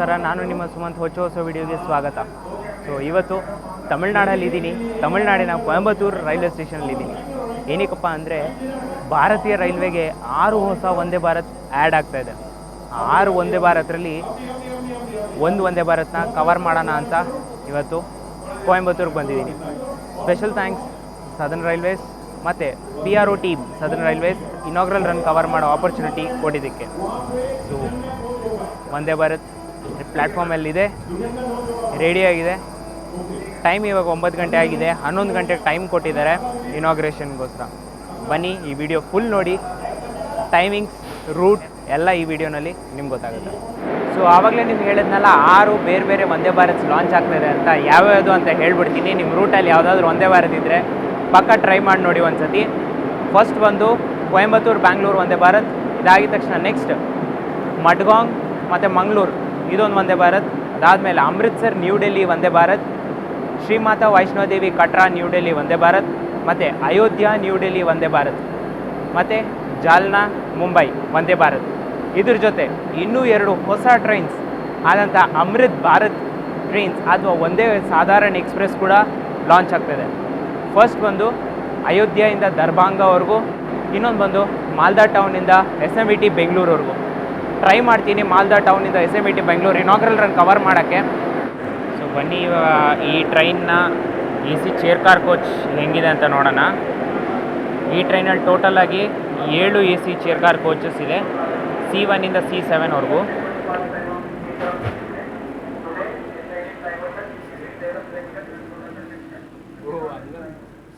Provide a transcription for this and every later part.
ನಮಸ್ಕಾರ, ನಾನು ನಿಮ್ಮ ಸುಮಂತ್. ಹೊಸ ವಿಡಿಯೋಗೆ ಸ್ವಾಗತ. ಸೊ ಇವತ್ತು ತಮಿಳ್ನಾಡಲ್ಲಿದ್ದೀನಿ. ತಮಿಳ್ನಾಡಿನ ಕೊಯಂಬತ್ತೂರು ರೈಲ್ವೆ ಸ್ಟೇಷನಲ್ಲಿದ್ದೀನಿ. ಏನಕ್ಕಪ್ಪ ಅಂದರೆ ಭಾರತೀಯ ರೈಲ್ವೆಗೆ 6 ಹೊಸ ವಂದೇ ಭಾರತ್ ಆ್ಯಡ್ ಆಗ್ತಾಯಿದೆ. 6 ವಂದೇ ಭಾರತರಲ್ಲಿ ಒಂದು ವಂದೇ ಭಾರತ್ನ ಕವರ್ ಮಾಡೋಣ ಅಂತ ಇವತ್ತು ಕೊಯಂಬತ್ತೂರಿಗೆ ಬಂದಿದ್ದೀನಿ. ಸ್ಪೆಷಲ್ ಥ್ಯಾಂಕ್ಸ್ ಸದರ್ನ್ ರೈಲ್ವೇಸ್ ಮತ್ತು PRO team southern railways inaugural run cover ಮಾಡೋ ಆಪರ್ಚುನಿಟಿ ಕೊಟ್ಟಿದ್ದಕ್ಕೆ. ಸೊ ವಂದೇ ಭಾರತ್ ಪ್ಲ್ಯಾಟ್ಫಾರ್ಮಲ್ಲಿದೆ, ರೆಡಿಯಾಗಿದೆ. ಟೈಮ್ ಇವಾಗ 9 ಗಂಟೆ ಆಗಿದೆ. 11 ಗಂಟೆಗೆ ಟೈಮ್ ಕೊಟ್ಟಿದ್ದಾರೆ ಇನಾಗ್ರೇಷನ್ಗೋಸ್ಕರ. ಬನ್ನಿ ಈ ವಿಡಿಯೋ ಫುಲ್ ನೋಡಿ. ಟೈಮಿಂಗ್ಸ್, ರೂಟ್ ಎಲ್ಲ ಈ ವಿಡಿಯೋನಲ್ಲಿ ನಿಮ್ಗೆ ಗೊತ್ತಾಗುತ್ತೆ. ಸೊ ಆವಾಗಲೇ ನಿಮ್ಗೆ ಹೇಳಿದ್ನಲ್ಲ 6 ಬೇರೆ ಬೇರೆ ವಂದೇ ಭಾರತ್ ಲಾಂಚ್ ಆಗ್ತಾಯಿದೆ ಅಂತ. ಯಾವ್ಯಾವುದು ಅಂತ ಹೇಳ್ಬಿಡ್ತೀನಿ. ನಿಮ್ಮ ರೂಟಲ್ಲಿ ಯಾವುದಾದ್ರೂ ವಂದೇ ಭಾರತ್ ಇದ್ದರೆ ಪಕ್ಕ ಟ್ರೈ ಮಾಡಿ ನೋಡಿ ಒಂದು ಸತಿ. ಫಸ್ಟ್ ಬಂದು ಕೊಯಂಬತ್ತೂರು ಬ್ಯಾಂಗ್ಳೂರು ವಂದೇ ಭಾರತ್. ಇದಾಗಿದ ತಕ್ಷಣ ನೆಕ್ಸ್ಟ್ ಮಡ್ಗಾಂವ್ ಮತ್ತು ಮಂಗಳೂರು, ಇದೊಂದು ವಂದೇ ಭಾರತ್. ಅದಾದಮೇಲೆ ಅಮೃತ್ಸರ್ ನ್ಯೂ ಡೆಲ್ಲಿ ವಂದೇ ಭಾರತ್, ಶ್ರೀಮಾತಾ ವೈಷ್ಣೋದೇವಿ ಕಟ್ರಾ ನ್ಯೂ ಡೆಲ್ಲಿ ವಂದೇ ಭಾರತ್, ಮತ್ತು ಅಯೋಧ್ಯ ನ್ಯೂ ಡೆಲ್ಲಿ ವಂದೇ ಭಾರತ್, ಮತ್ತು ಜಾಲ್ನಾ ಮುಂಬೈ ವಂದೇ ಭಾರತ್. ಇದ್ರ ಜೊತೆ ಇನ್ನೂ 2 ಹೊಸ ಟ್ರೈನ್ಸ್ ಆದಂಥ ಅಮೃತ್ ಭಾರತ್ ಟ್ರೈನ್ಸ್ ಅಥವಾ ಒಂದೇ ಸಾಧಾರಣ ಎಕ್ಸ್ಪ್ರೆಸ್ ಕೂಡ ಲಾಂಚ್ ಆಗ್ತಾಯಿದೆ. ಫಸ್ಟ್ ಬಂದು ಅಯೋಧ್ಯೆಯಿಂದ ದರ್ಭಾಂಗವರೆಗೂ, ಇನ್ನೊಂದು ಬಂದು ಮಾಲ್ದಾ ಟೌನಿಂದ SMVT ಬೆಂಗಳೂರವರೆಗೂ. ಟ್ರೈ ಮಾಡ್ತೀನಿ ಮಾಲ್ದಾ ಟೌನಿಂದ SMVT Bengaluru inaugural run cover ಮಾಡೋಕ್ಕೆ. ಸೊ ಬನ್ನಿ ಈ ಟ್ರೈನ್ನ AC ಚೇರ್ ಕಾರ್ ಕೋಚ್ ಹೆಂಗಿದೆ ಅಂತ ನೋಡೋಣ. ಈ ಟ್ರೈನಲ್ಲಿ ಟೋಟಲಾಗಿ 7 AC ಚೇರ್ ಕಾರ್ ಕೋಚಸ್ ಇದೆ, C1 ಇಂದ C7ವರೆಗೂ.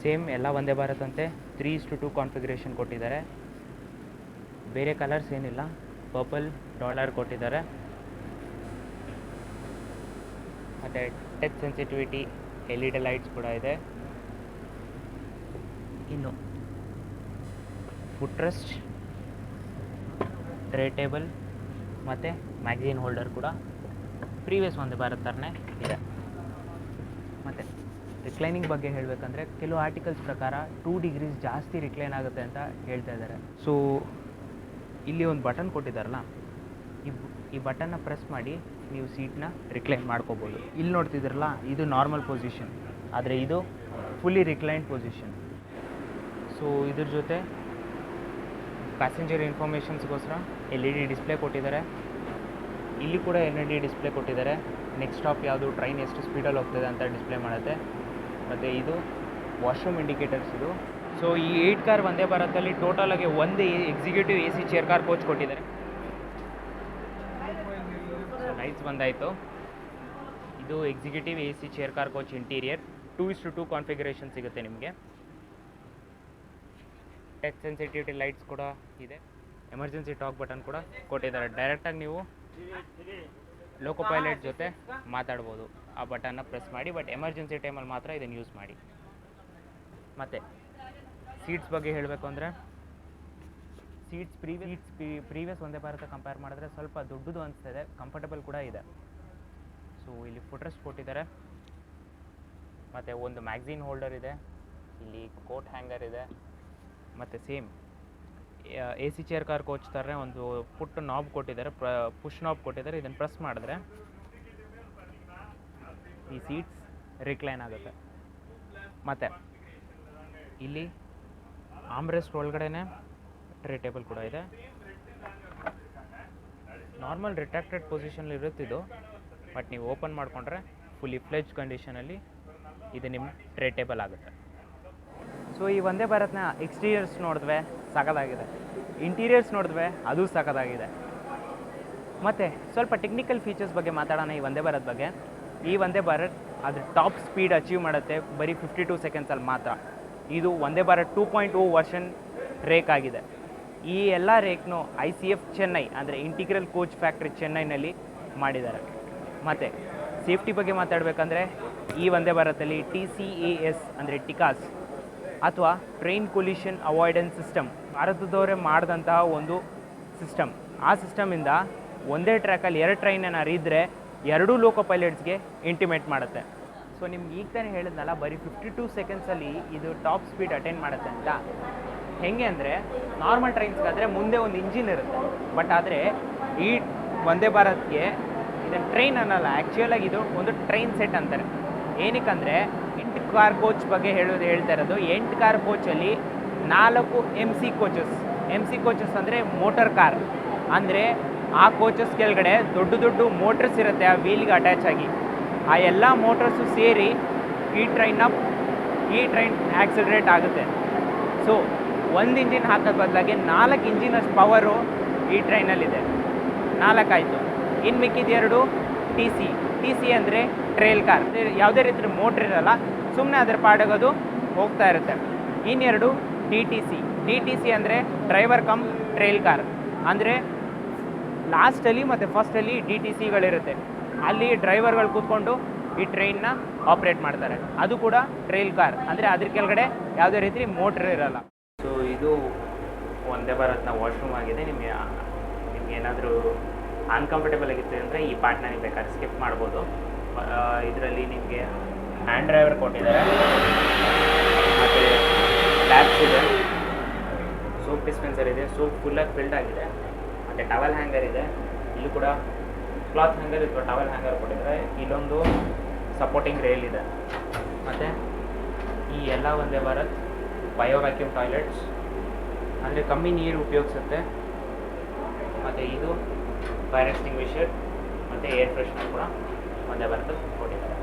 ಸೇಮ್ ಎಲ್ಲ ವಂದೇ ಭಾರತ್ ಅಂತೆ 3:2 ಕಾನ್ಫಿಗರೇಷನ್ ಕೊಟ್ಟಿದ್ದಾರೆ. ಬೇರೆ ಕಲರ್ಸ್ ಏನಿಲ್ಲ, ಪರ್ಪಲ್ ಡಾಲರ್ ಕೊಟ್ಟಿದ್ದಾರೆ. ಮತ್ತು ಟಚ್ ಸೆನ್ಸಿಟಿವಿಟಿ LED ಲೈಟ್ಸ್ ಕೂಡ ಇದೆ. ಇನ್ನು ಫುಟ್ ರೆಸ್ಟ್, ಟ್ರೇ ಟೇಬಲ್ ಮತ್ತು ಮ್ಯಾಗಝೀನ್ ಹೋಲ್ಡರ್ ಕೂಡ ಪ್ರೀವಿಯಸ್ ವಂದೇ ಭಾರತ್ ಥರನೇ ಇದೆ. ಮತ್ತು ರಿಕ್ಲೈನಿಂಗ್ ಬಗ್ಗೆ ಹೇಳಬೇಕಂದ್ರೆ ಕೆಲವು ಆರ್ಟಿಕಲ್ಸ್ ಪ್ರಕಾರ 2 ಡಿಗ್ರೀಸ್ ಜಾಸ್ತಿ ರಿಕ್ಲೈನ್ ಆಗುತ್ತೆ ಅಂತ ಹೇಳ್ತಾ ಇದ್ದಾರೆ. ಸೊ ಇಲ್ಲಿ ಒಂದು ಬಟನ್ ಕೊಟ್ಟಿದ್ದಾರಲ್ಲ, ಈ ಬಟನ್ನ ಪ್ರೆಸ್ ಮಾಡಿ ನೀವು ಸೀಟ್ನ ರಿಕ್ಲೈನ್ ಮಾಡ್ಕೋಬೋದು. ಇಲ್ಲಿ ನೋಡ್ತಿದ್ದೀರಲ್ಲ, ಇದು ನಾರ್ಮಲ್ ಪೊಸಿಷನ್, ಆದರೆ ಇದು ಫುಲ್ಲಿ ರಿಕ್ಲೈನ್ಡ್ ಪೊಸಿಷನ್. ಸೊ ಇದ್ರ ಜೊತೆ ಪ್ಯಾಸೆಂಜರ್ ಇನ್ಫಾರ್ಮೇಷನ್ಸ್ಗೋಸ್ಕರ LED ಡಿಸ್ಪ್ಲೇ ಕೊಟ್ಟಿದ್ದಾರೆ. ಇಲ್ಲಿ ಕೂಡ LED ಡಿಸ್ಪ್ಲೇ ಕೊಟ್ಟಿದ್ದಾರೆ. ನೆಕ್ಸ್ಟ್ ಸ್ಟಾಪ್ ಯಾವುದು, ಟ್ರೈನ್ ಎಷ್ಟು ಸ್ಪೀಡಲ್ಲಿ ಹೋಗ್ತದೆ ಅಂತ ಡಿಸ್ಪ್ಲೇ ಮಾಡುತ್ತೆ. ಮತ್ತು ಇದು ವಾಶ್ರೂಮ್ ಇಂಡಿಕೇಟರ್ಸ್ ಇದು. ಸೊ ಈ 8 ಕಾರ್ ವಂದೇ ಭಾರತಲ್ಲಿ ಟೋಟಲಾಗಿ ಒಂದು executive AC chair car coach ಕೊಟ್ಟಿದ್ದಾರೆ. ಲೈಟ್ಸ್ ಬಂದಾಯಿತು. ಇದು executive AC chair car coach interior 2:2 configuration ಸಿಗುತ್ತೆ ನಿಮಗೆ. ಟಚ್ ಸೆನ್ಸಿಟಿವಿಟಿ ಲೈಟ್ಸ್ ಕೂಡ ಇದೆ. ಎಮರ್ಜೆನ್ಸಿ ಟಾಕ್ ಬಟನ್ ಕೂಡ ಕೊಟ್ಟಿದ್ದಾರೆ. ಡೈರೆಕ್ಟಾಗಿ ನೀವು ಲೋಕೋ ಪೈಲಟ್ ಜೊತೆ ಮಾತಾಡ್ಬೋದು ಆ ಬಟನ್ನ ಪ್ರೆಸ್ ಮಾಡಿ. ಬಟ್ ಎಮರ್ಜೆನ್ಸಿ ಟೈಮಲ್ಲಿ ಮಾತ್ರ ಇದನ್ನು ಯೂಸ್ ಮಾಡಿ. ಮತ್ತು ಸೀಟ್ಸ್ ಬಗ್ಗೆ ಹೇಳಬೇಕು ಅಂದರೆ seats previous Vande Bharat compare ಮಾಡಿದ್ರೆ ಸ್ವಲ್ಪ ದೊಡ್ಡದು ಅನಿಸ್ತಿದೆ, ಕಂಫರ್ಟಬಲ್ ಕೂಡ ಇದೆ. ಸೊ ಇಲ್ಲಿ ಫುಟ್ ರೆಸ್ಟ್ ಕೊಟ್ಟಿದ್ದಾರೆ. ಮತ್ತು ಒಂದು ಮ್ಯಾಗ್ಝೀನ್ ಹೋಲ್ಡರ್ ಇದೆ, ಇಲ್ಲಿ ಕೋಟ್ ಹ್ಯಾಂಗರ್ ಇದೆ. ಮತ್ತು same AC chair car coach ಥರ ಒಂದು ಪುಟ್ ನಾಬ್ ಕೊಟ್ಟಿದ್ದಾರೆ, ಪುಷ್ ನಾಬ್ ಕೊಟ್ಟಿದ್ದಾರೆ. ಇದನ್ನು ಪ್ರೆಸ್ ಮಾಡಿದ್ರೆ ಈ ಸೀಟ್ಸ್ ರಿಕ್ಲೈನ್ ಆಗುತ್ತೆ. ಮತ್ತು ಇಲ್ಲಿ ಆಮ್ರೆಸ್ಟ್ ಒಳಗಡೆನೆ ಟ್ರೇ ಟೇಬಲ್ ಕೂಡ ಇದೆ. ನಾರ್ಮಲ್ ರಿಟ್ರಾಕ್ಟೆಡ್ ಪೊಸಿಷನಲ್ಲಿ ಇರುತ್ತಿದ್ದು, ಬಟ್ ನೀವು ಓಪನ್ ಮಾಡಿಕೊಂಡ್ರೆ ಫುಲ್ಲಿ ಫ್ಲೆಜ್ ಕಂಡೀಷನಲ್ಲಿ ಇದು ನಿಮ್ಮ ಟ್ರೇ ಟೇಬಲ್ ಆಗುತ್ತೆ. ಸೊ ಈ ವಂದೇ ಭಾರತ್ನ ಎಕ್ಸ್ಟೀರಿಯರ್ಸ್ ನೋಡಿದ್ವಿ, ಸಖತ್ತಾಗಿದೆ. ಇಂಟೀರಿಯರ್ಸ್ ನೋಡಿದ್ವಿ, ಅದು ಸಖತ್ತಾಗಿದೆ. ಮತ್ತು ಸ್ವಲ್ಪ ಟೆಕ್ನಿಕಲ್ ಫೀಚರ್ಸ್ ಬಗ್ಗೆ ಮಾತಾಡೋಣ ಈ ವಂದೇ ಭಾರತ್ ಬಗ್ಗೆ. ಈ ವಂದೇ ಭಾರತ್ ಅದ್ರ ಟಾಪ್ ಸ್ಪೀಡ್ ಅಚೀವ್ ಮಾಡುತ್ತೆ ಬರೀ 52 ಸೆಕೆಂಡ್ಸಲ್ಲಿ ಮಾತ್ರ. ಇದು ವಂದೇ ಭಾರತ್ 2.0 ವರ್ಷನ್ ರೇಕ್ ಆಗಿದೆ. ಈ ಎಲ್ಲ ರೇಕ್ನು ICF ಚೆನ್ನೈ ಅಂದರೆ ಇಂಟಿಗ್ರಲ್ ಕೋಚ್ ಫ್ಯಾಕ್ಟ್ರಿ ಚೆನ್ನೈನಲ್ಲಿ ಮಾಡಿದ್ದಾರೆ. ಮತ್ತು ಸೇಫ್ಟಿ ಬಗ್ಗೆ ಮಾತಾಡಬೇಕಂದ್ರೆ ಈ ವಂದೇ ಭಾರತಲ್ಲಿ TCAS ಅಂದರೆ ಟಿಕಾಸ್ ಅಥವಾ ಟ್ರೈನ್ ಕೊಲಿಷನ್ ಅವಾಯ್ಡೆನ್ಸ್ ಸಿಸ್ಟಮ್ ಭಾರತದವರೇ ಮಾಡಿದಂತಹ ಒಂದು ಸಿಸ್ಟಮ್. ಆ ಸಿಸ್ಟಮಿಂದ ಒಂದೇ ಟ್ರ್ಯಾಕಲ್ಲಿ 2 ಟ್ರೈನ್ ಏನಾರು ಇದ್ದರೆ 2 ಲೋಕೋ ಪೈಲಟ್ಸ್ಗೆ ಇಂಟಿಮೇಟ್ ಮಾಡುತ್ತೆ. ಸೊ ನಿಮ್ಗೆ ಈಗ ತಾನೇ ಹೇಳಿದ್ನಲ್ಲ, ಬರೀ 52 ಸೆಕೆಂಡ್ಸಲ್ಲಿ ಇದು ಟಾಪ್ ಸ್ಪೀಡ್ ಅಟೈನ್ ಮಾಡುತ್ತೆ ಅಂತ. ಹೆಂಗೆ ಅಂದರೆ ನಾರ್ಮಲ್ ಟ್ರೈನ್ಸ್ಗಾದರೆ ಮುಂದೆ ಒಂದು ಇಂಜಿನ್ ಇರುತ್ತೆ, ಬಟ್ ಆದರೆ ಈ ವಂದೇ ಭಾರತ್ಗೆ ಇದನ್ನು ಟ್ರೈನ್ ಅನ್ನಲ್ಲ, ಆ್ಯಕ್ಚುಲಾಗಿ ಇದು ಒಂದು ಟ್ರೈನ್ ಸೆಟ್ ಅಂತಾರೆ. ಏನಕ್ಕಂದರೆ 8 ಕಾರ್ ಕೋಚ್ ಬಗ್ಗೆ ಹೇಳ್ತಾ ಇರೋದು. 8 ಕಾರ್ ಕೋಚಲ್ಲಿ 4 ಎಮ್ ಸಿ ಕೋಚಸ್ ಅಂದರೆ ಮೋಟರ್ ಕಾರ್. ಅಂದರೆ ಆ ಕೋಚಸ್ ಕೆಳಗಡೆ ದೊಡ್ಡ ದೊಡ್ಡ ಮೋಟರ್ಸ್ ಇರುತ್ತೆ ಆ ವೀಲ್ಗೆ ಅಟ್ಯಾಚ್ ಆಗಿ. ಆ ಎಲ್ಲ ಮೋಟರ್ಸು ಸೇರಿ ಈ ಟ್ರೈನ್ ಆ್ಯಕ್ಸಲರೇಟ್ ಆಗುತ್ತೆ. ಸೊ ಒಂದು ಇಂಜಿನ್ ಹಾಕೋದು ಬದಲಾಗಿ 4 ಇಂಜಿನಷ್ಟು ಪವರು ಈ ಟ್ರೈನಲ್ಲಿದೆ. 4 ಆಯಿತು. ಇನ್ನು ಮಿಕ್ಕಿದ 2 ಟಿ ಸಿ ಅಂದರೆ ಟ್ರೇಲ್ ಕಾರ್. ಯಾವುದೇ ರೀತಿ ಮೋಟ್ರ್ ಇರಲ್ಲ, ಸುಮ್ಮನೆ ಅದರ ಪಾಡೋದು ಹೋಗ್ತಾ ಇರುತ್ತೆ. ಇನ್ನೆರಡು ಡಿ ಟಿ ಸಿ ಅಂದರೆ ಡ್ರೈವರ್ ಕಮ್ ಟ್ರೇಲ್ ಕಾರ್. ಅಂದರೆ ಲಾಸ್ಟಲ್ಲಿ ಮತ್ತು ಫಸ್ಟಲ್ಲಿ ಡಿ ಟಿ ಸಿಗಳಿರುತ್ತೆ. ಅಲ್ಲಿ ಡ್ರೈವರ್ಗಳು ಕೂತ್ಕೊಂಡು ಈ ಟ್ರೈನ್ನ ಆಪ್ರೇಟ್ ಮಾಡ್ತಾರೆ. ಅದು ಕೂಡ ಟ್ರೇಲ್ ಕಾರ್. ಅಂದರೆ ಅದ್ರ ಕೆಳಗಡೆ ಯಾವುದೇ ರೀತಿ ಮೋಟ್ರ್ ಇರಲ್ಲ. ಸೊ ಇದು ವಂದೇ ಭಾರತ್ನ ವಾಶ್ರೂಮ್ ಆಗಿದೆ. ನಿಮಗೆ ಏನಾದರೂ ಅನ್ಕಂಫರ್ಟೇಬಲ್ ಆಗಿತ್ತು ಅಂದರೆ ಈ ಪಾರ್ಟ್ನ ನೀವು ಬೇಕಾದ್ರೆ ಸ್ಕಿಪ್ ಮಾಡ್ಬೋದು. ಇದರಲ್ಲಿ ನಿಮಗೆ ಹ್ಯಾಂಡ್ ಡ್ರೈವರ್ ಕೊಟ್ಟಿದ್ದಾರೆ, ಮತ್ತು ಟ್ಯಾಪ್ಸ್ ಇದೆ, ಸೋಪ್ ಡಿಸ್ಪೆನ್ಸರ್ ಇದೆ, ಸೋಪ್ ಫುಲ್ಲಾಗಿ ಫಿಲ್ಡ್ ಆಗಿದೆ, ಮತ್ತು ಟವಲ್ ಹ್ಯಾಂಗರ್ ಇದೆ. ಇಲ್ಲಿ ಕೂಡ ಕ್ಲಾತ್ ಹ್ಯಾಂಗರ್ ಅಥವಾ ಟವಲ್ ಹ್ಯಾಂಗರ್ ಕೊಟ್ಟಿದ್ದಾರೆ. ಇಲ್ಲೊಂದು ಸಪೋರ್ಟಿಂಗ್ ರೇಲ್ ಇದೆ. ಮತ್ತು ಈ ಎಲ್ಲ Vande Bharat bio vacuum toilets, ಅಂದರೆ ಕಮ್ಮಿ ನೀರು ಉಪಯೋಗಿಸುತ್ತೆ. ಮತ್ತು ಇದು ಫೈರ್ ಎಕ್ಸ್ಟಿಂಗ್ವಿಷರ್ ಮತ್ತು ಏರ್ ಫ್ರೆಶ್ನರ್ ಕೂಡ ವಂದೇ ಭಾರತ್ ಕೊಟ್ಟಿದ್ದಾರೆ.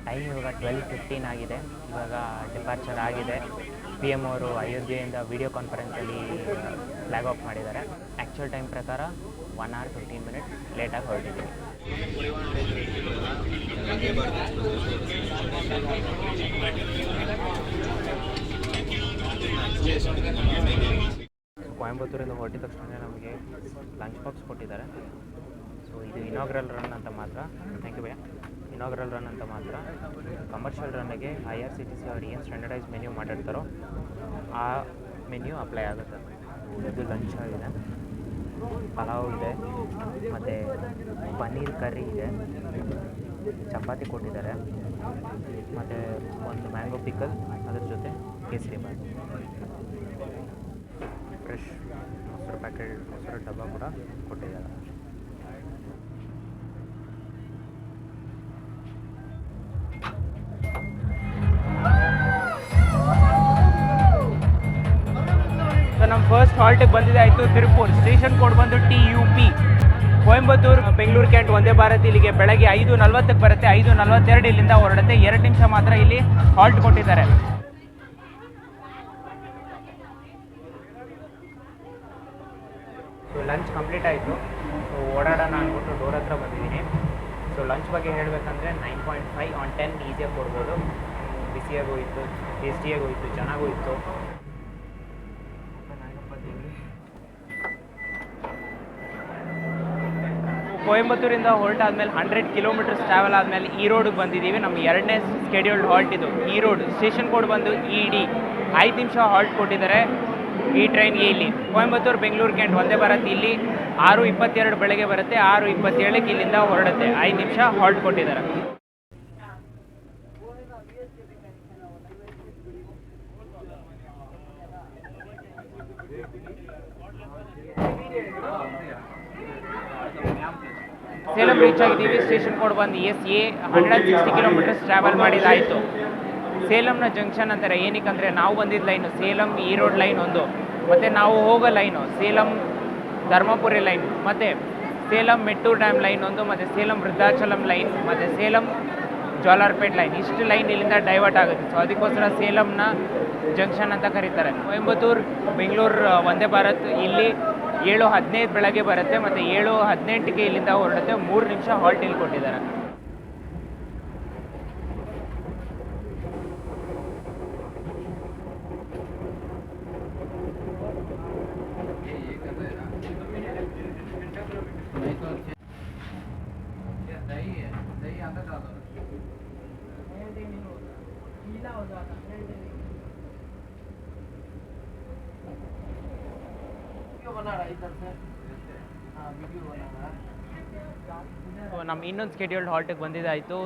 ಟೈಮ್ ಇವಾಗ 12:15 ಆಗಿದೆ. ಇವಾಗ ಡಿಪಾರ್ಚರ್ ಆಗಿದೆ. PM ಅವರು ಅಯೋಧ್ಯೆಯಿಂದ ವಿಡಿಯೋ ಕಾನ್ಫರೆನ್ಸಲ್ಲಿ ಫ್ಲಾಗ್ ಆಫ್ ಮಾಡಿದ್ದಾರೆ. ಆ್ಯಕ್ಚುಯಲ್ ಟೈಮ್ ಪ್ರಕಾರ 1 hour 15 minutes ಲೇಟಾಗಿ ಹೊರಟಿದ್ದೀವಿ. ಕೊಯಂಬತ್ತೂರಿಂದ ಹೊರಟಿದ ತಕ್ಷಣ ನಮಗೆ ಲಂಚ್ ಬಾಕ್ಸ್ ಕೊಟ್ಟಿದ್ದಾರೆ. ಸೊ ಇದು ಇನಾಗ್ರಲ್ ರನ್ ಅಂತ ಮಾತ್ರ. ಥ್ಯಾಂಕ್ ಯು ಭಯ್ಯ. ಇನಾಗ್ರಲ್ ರನ್ ಅಂತ ಮಾತ್ರ. ಕಮರ್ಷಿಯಲ್ ರನ್ನಿಗೆ IRCTC ಅವ್ರು ಏನು ಸ್ಟ್ಯಾಂಡರ್ಡೈಸ್ ಮೆನ್ಯೂ ಮಾಡಿರ್ತಾರೋ ಆ ಮೆನ್ಯೂ ಅಪ್ಲೈ ಆಗುತ್ತೆ. ಇದು ಲಂಚ್ ಆಗಿದೆ. ಪಲಾವ್ ಇದೆ, ಮತ್ತು ಪನ್ನೀರ್ ಕರ್ರಿ ಇದೆ, ಚಪಾತಿ ಕೊಟ್ಟಿದ್ದಾರೆ, ಮತ್ತು ಒಂದು ಮ್ಯಾಂಗೋ ಪಿಕಲ್, ಅದ್ರ ಜೊತೆ ಕೇಸರಿ ಬಾತ್, ಫ್ರೆಶ್ ಮೊಸರು ಡಬ್ಬ ಕೂಡ ಕೊಟ್ಟಿದ್ದಾರೆ. ಸೊ ನಮ್ಮ ಫಸ್ಟ್ ಹಾಲ್ಟಿಗೆ ಬಂದಿದೆ ಆಯಿತು ತಿರುಪೂರ್. ಸ್ಟೇಷನ್ ಕೋಡ್ ಬಂದು TUP. ಕೊಯಂಬತ್ತೂರು ಬೆಂಗಳೂರು ಕ್ಯಾಂಟ್ ವಂದೇ ಭಾರತ್ ಇಲ್ಲಿಗೆ ಬೆಳಗ್ಗೆ 5:40ಕ್ಕೆ ಬರುತ್ತೆ. 5:42 ಇಲ್ಲಿಂದ ಹೊರಡುತ್ತೆ. 2 ನಿಮಿಷ ಮಾತ್ರ ಇಲ್ಲಿ ಹಾಲ್ಟ್ ಕೊಟ್ಟಿದ್ದಾರೆ. ಸೊ ಲಂಚ್ ಕಂಪ್ಲೀಟ್ ಆಯಿತು. ಸೊ ಓಡಾಡೋಣ ಅಂದ್ಬಿಟ್ಟು ಡೋರ್ ಹತ್ರ ಬಂದಿದ್ದೀನಿ. ಸೊ ಲಂಚ್ ಬಗ್ಗೆ ಹೇಳಬೇಕಂದ್ರೆ 9.5 on 10 ಈಸಿಯಾಗಿ ಕೊಡ್ಬೋದು. ಬಿಸಿಯಾಗೂ ಇತ್ತು, ಟೇಸ್ಟಿಯಾಗೂ ಇತ್ತು, ಚೆನ್ನಾಗೂ ಇತ್ತು. ಕೊಯಂಬತ್ತೂರಿಂದ ಹೊರಟಾದ್ಮೇಲೆ 100 kilometers ಟ್ರಾವೆಲ್ ಆದಮೇಲೆ ಈ ರೋಡಿಗೆ ಬಂದಿದ್ದೀವಿ. ನಮ್ಮ 2ನೇ ಸ್ಕೆಡ್ಯೂಲ್ಡ್ ಹಾಲ್ಟ್ ಇದು. ಈ ರೋಡ್ ಸ್ಟೇಷನ್ ಕೋಡ್ ಬಂದು ED. 5 ನಿಮಿಷ ಹಾಲ್ಟ್ ಕೊಟ್ಟಿದ್ದಾರೆ ಈ ಟ್ರೈನ್ಗೆ. ಇಲ್ಲಿ ಕೊಯಂಬತ್ತೂರು ಬೆಂಗಳೂರು ಕ್ಯಾಂಟ್ ವಂದೇ ಭಾರತ್ ಇಲ್ಲಿ 6:22 ಬೆಳಗ್ಗೆ ಬರುತ್ತೆ. 6:27ಕ್ಕೆ ಇಲ್ಲಿಂದ ಹೊರಡುತ್ತೆ. 5 ನಿಮಿಷ ಹಾಲ್ಟ್ ಕೊಟ್ಟಿದ್ದಾರೆ. ಸೇಲಂ ರೀಚ್ ಆಗಿದ್ದೀವಿ. ಸ್ಟೇಷನ್ ಕೋಡ್ ಬಂದು SA. 160 kilometers ಟ್ರಾವೆಲ್ ಮಾಡಿದಾಯಿತು. ಸೇಲಂನ ಜಂಕ್ಷನ್ ಅಂತಾರೆ. ಏನಕ್ಕಂದರೆ ನಾವು ಬಂದಿದ್ದ ಲೈನು ಸೇಲಂ ಈರೋಡ್ ಲೈನ್ ಒಂದು, ಮತ್ತು ನಾವು ಹೋಗೋ ಲೈನು ಸೇಲಂ ಧರ್ಮಪುರಿ ಲೈನ್, ಮತ್ತು ಸೇಲಂ ಮೆಟ್ಟೂರು ಡ್ಯಾಮ್ ಲೈನ್ ಒಂದು, ಮತ್ತು ಸೇಲಂ ವೃದ್ಧಾಚಲಂ ಲೈನ್, ಮತ್ತು ಸೇಲಂ ಜೋಲಾರ್ಪೇಟ್ ಲೈನ್. ಇಷ್ಟು ಲೈನ್ ಇಲ್ಲಿಂದ ಡೈವರ್ಟ್ ಆಗುತ್ತೆ. ಸೊ ಅದಕ್ಕೋಸ್ಕರ ಸೇಲಂನ ಜಂಕ್ಷನ್ ಅಂತ ಕರೀತಾರೆ. ಕೊಯಂಬತ್ತೂರು ಬೆಂಗಳೂರು ವಂದೇ ಭಾರತ್ ಇಲ್ಲಿ 7:15 ಬೆಳಗ್ಗೆ ಬರುತ್ತೆ, ಮತ್ತು 7:18ಕ್ಕೆ ಇಲ್ಲಿಂದ ಹೊರಡುತ್ತೆ. 3 ನಿಮಿಷ ಹಾಲ್ಟ್ ಇಲ್ಲಿ ಕೊಟ್ಟಿದ್ದಾರೆ. बना रहा इधर से, हाँ वीडियो बना रहा है। ಸೊ ನಮ್ಮ ಇನ್ನೊಂದು ಸ್ಕೆಡ್ಯೂಲ್ಡ್ ಹಾಲ್ಟಿಗೆ ಬಂದಿದ್ದಾಯಿತು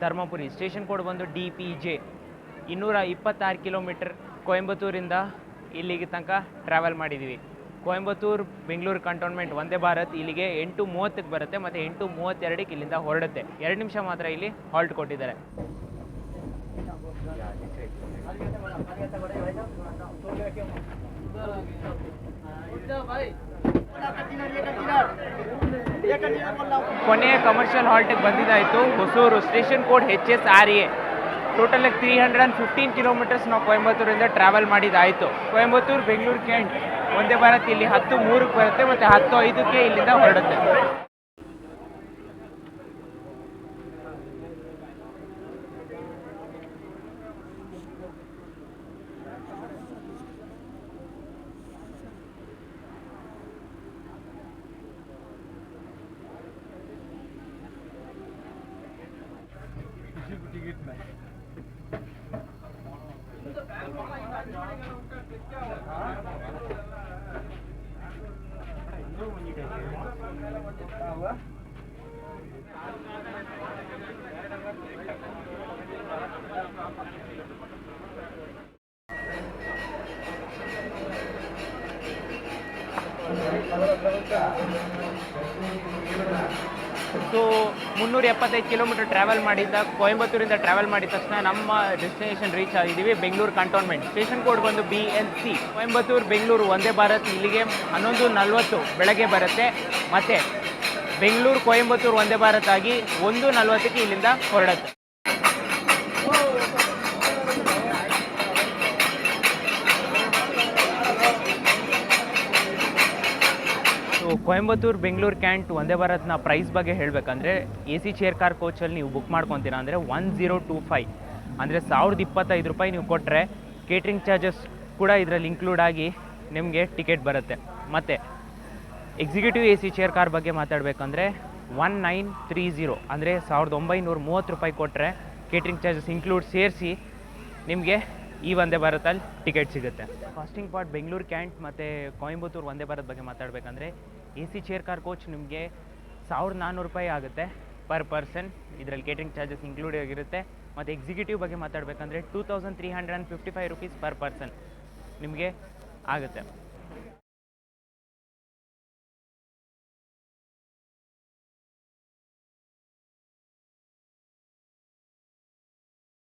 ಧರ್ಮಪುರಿ. ಸ್ಟೇಷನ್ ಕೋಡ್ ಬಂದು DPJ. 226 ಕಿಲೋಮೀಟರ್ ಕೊಯಂಬತ್ತೂರಿಂದ ಇಲ್ಲಿಗೆ ತನಕ ಟ್ರಾವೆಲ್ ಮಾಡಿದ್ದೀವಿ. ಕೊಯಂಬತ್ತೂರು ಬೆಂಗಳೂರು ಕಂಟೋನ್ಮೆಂಟ್ ವಂದೇ ಭಾರತ್ ಇಲ್ಲಿಗೆ 8:30ಕ್ಕೆ ಬರುತ್ತೆ ಮತ್ತು 8:32ಕ್ಕೆ ಇಲ್ಲಿಂದ ಹೊರಡುತ್ತೆ. 2 ನಿಮಿಷ ಮಾತ್ರ ಇಲ್ಲಿ ಹಾಲ್ಟ್ ಕೊಟ್ಟಿದ್ದಾರೆ. ಕೊನೆಯ ಕಮರ್ಷಿಯಲ್ ಹಾಲ್ಟಿಗೆ ಬಂದಿದ್ದಾಯಿತು Hosur. Station code HSRA. Total 315 kilometres ನಾವು ಕೊಯಂಬತ್ತೂರಿಂದ ಟ್ರಾವೆಲ್ ಮಾಡಿದ್ದಾಯಿತು. ಕೊಯಂಬತ್ತೂರು ಬೆಂಗಳೂರು ಕ್ಯಾಂಟ್ ವಂದೇ ಭಾರತ್ ಇಲ್ಲಿ 10:03ಕ್ಕೆ ಬರುತ್ತೆ ಮತ್ತು 10:05ಕ್ಕೆ ಇಲ್ಲಿಂದ ಹೊರಡುತ್ತೆ. ಸೊ 375 ಕಿಲೋಮೀಟರ್ ಟ್ರಾವೆಲ್ ಮಾಡಿದ್ದ ಕೊಯಂಬತ್ತೂರಿಂದ ಟ್ರಾವೆಲ್ ಮಾಡಿದ ತಕ್ಷಣ ನಮ್ಮ ಡೆಸ್ಟಿನೇಷನ್ ರೀಚ್ ಆಗಿದ್ದೀವಿ, ಬೆಂಗಳೂರು ಕಂಟೋನ್ಮೆಂಟ್. ಸ್ಟೇಷನ್ ಕೋಡ್ ಬಂದು BNC. ಕೊಯಂಬತ್ತೂರು ಬೆಂಗಳೂರು ವಂದೇ ಭಾರತ್ ಇಲ್ಲಿಗೆ 11:40 ಬೆಳಗ್ಗೆ ಬರುತ್ತೆ ಮತ್ತು ಬೆಂಗಳೂರು ಕೊಯಂಬತ್ತೂರು ವಂದೇ ಭಾರತ್ ಆಗಿ 1:40ಕ್ಕೆ ಇಲ್ಲಿಂದ ಹೊರಡುತ್ತೆ. So Coimbatore Bengaluru cant Vande ಭಾರತ್ನ price ಬಗ್ಗೆ ಹೇಳಬೇಕಂದ್ರೆ AC ಚೇರ್ ಕಾರ್ ಕೋಚಲ್ಲಿ ನೀವು ಬುಕ್ ಮಾಡ್ಕೊತೀರಾ ಅಂದರೆ 1025 ಅಂದರೆ ₹1025 ನೀವು ಕೊಟ್ಟರೆ ಕೇಟ್ರಿಂಗ್ ಚಾರ್ಜಸ್ ಕೂಡ ಇದರಲ್ಲಿ ಇನ್ಕ್ಲೂಡ್ ಆಗಿ ನಿಮಗೆ ಟಿಕೆಟ್ ಬರುತ್ತೆ. ಮತ್ತು ಎಕ್ಸಿಕ್ಯೂಟಿವ್ AC ಚೇರ್ ಕಾರ್ ಬಗ್ಗೆ ಮಾತಾಡಬೇಕಂದ್ರೆ 1930 ಅಂದರೆ ₹1930 ಕೊಟ್ಟರೆ ಕೇಟ್ರಿಂಗ್ ಚಾರ್ಜಸ್ ಇನ್ಕ್ಲೂಡ್ ಸೇರಿಸಿ ನಿಮಗೆ ಈ ವಂದೇ ಭಾರತಲ್ಲಿ ಟಿಕೆಟ್ ಸಿಗುತ್ತೆ. ಕಾಸ್ಟಿಂಗ್ ಪಾರ್ಟ್ ಬೆಂಗಳೂರು ಕ್ಯಾಂಟ್ ಮತ್ತು ಕೊಯಂಬತ್ತೂರು ವಂದೇ ಭಾರತ್ ಬಗ್ಗೆ ಮಾತಾಡಬೇಕಂದ್ರೆ AC ಚೇರ್ ಕಾರ್ ಕೋಚ್ ನಿಮಗೆ ₹1400 ಆಗುತ್ತೆ ಪರ್ ಪರ್ಸನ್. ಇದರಲ್ಲಿ ಕೇಟ್ರಿಂಗ್ ಚಾರ್ಜಸ್ ಇನ್ಕ್ಲೂಡ್ ಆಗಿರುತ್ತೆ. ಮತ್ತು ಎಕ್ಸಿಕ್ಯೂಟಿವ್ ಬಗ್ಗೆ ಮಾತಾಡಬೇಕಂದ್ರೆ ₹2355 ಪರ್ ಪರ್ಸನ್ ನಿಮಗೆ ಆಗುತ್ತೆ.